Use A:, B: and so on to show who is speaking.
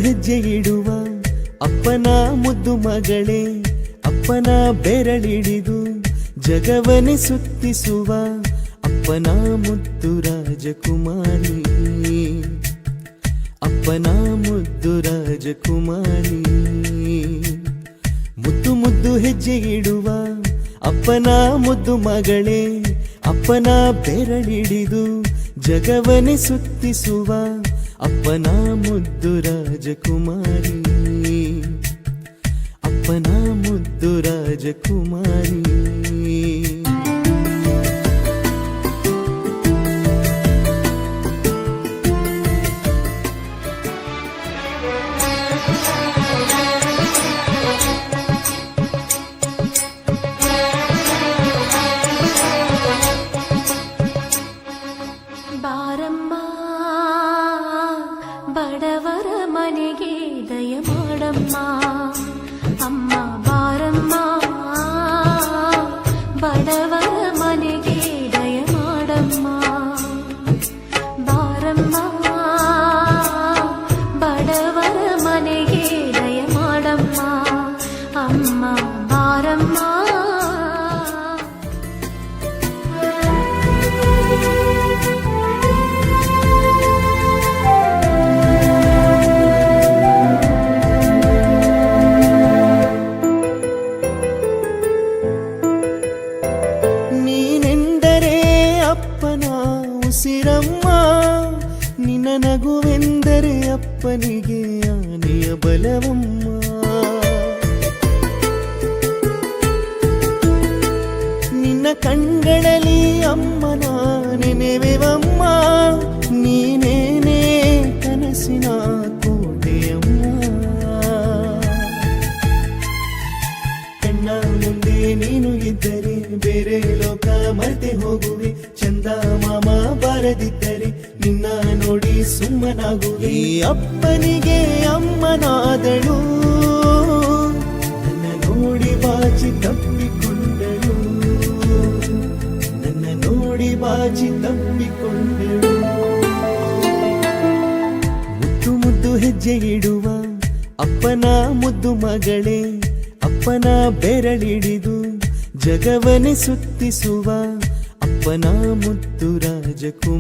A: ಹೆಜ್ಜೆ ಇಡುವ ಅಪ್ಪನ ಮುದ್ದು ಮಗಳೇ, ಅಪ್ಪನ ಬೆರಳಿಡಿದು ಜಗವನೆ ಸುತ್ತಿಸುವ ಅಪ್ಪನ ಮುದ್ದು ರಾಜಕುಮಾರಿ, ಅಪ್ಪನ ಮುದ್ದು ರಾಜಕುಮಾರಿ. ಮುದ್ದು ಮುದ್ದು ಹೆಜ್ಜೆ ಇಡುವ ಅಪ್ಪನ ಮುದ್ದು ಮಗಳೇ, ಅಪ್ಪನ ಬೆರಳಿಡಿದು ಜಗವನೆ ಸುತ್ತಿಸುವ ಅಪ್ಪನ ಮುದ್ದು ರಾಜಕುಮಾರಿ, ಅಪ್ಪನ ಮುದ್ದು ರಾಜಕುಮಾರಿ.
B: ಬಾರಮ್ಮ ಬಡವರ ಮನೆಗೆ ದಯ ಮಾಡಮ್ಮ, ಅಮ್ಮ ಬಾರಮ್ಮ ಬಡವರ ಮನೆಗೆ ದಯ ಮಾಡಮ್ಮ, ಬಾರಮ್ಮ ಬಡವರ ಮನೆಗೆ ದಯ ಮಾಡಮ್ಮ, ಅಮ್ಮ ಬಾರಮ್ಮ. ಉಸಿರಮ್ಮ ನಿನ್ನ ನಗುವೆಂದರೆ ಅಪ್ಪನಿಗೆ ಆನೆಯ ಬಲವಮ್ಮ, ನಿನ್ನ ಕಣ್ಗಳಲ್ಲಿ ಅಮ್ಮನ ನೆನೆವೆವಮ್ಮ, ನೀನೇನೇ ಕನಸಿನ ಕೋಟೆಯಮ್ಮ. ಕಣ್ಣ ಮುಂದೆ ನೀನು ಇದ್ದರೆ ಬೇರೆ ಲೋಕ ಮರೆತೆ ಹೋಗುವೆ, ಚಂದ ಮಾಮ ಬಾರದಿದ್ದರೆ ನಿನ್ನ ನೋಡಿ ಸುಮ್ಮನಾಗುವೆ. ಅಪ್ಪನಿಗೆ ಅಮ್ಮನಾದಳು, ನನ್ನ ನೋಡಿ ಬಾಚಿ ತಪ್ಪಿಕೊಂಡಳು, ನನ್ನ ನೋಡಿ ಬಾಚಿ ತಪ್ಪಿಕೊಂಡಳು. ಮುದ್ದು ಮುದ್ದು ಹೆಜ್ಜೆ ಇಡುವ ಅಪ್ಪನ ಮುದ್ದು ಮಗಳೇ, ಅಪ್ಪನ ಬೆರಳಿಡಿದು ಜಗವನೆ ಸುತ್ತಿಸುವ ಅಪ್ಪನ ಮುದ್ದು ರಾಜಕುಮಾರಿ.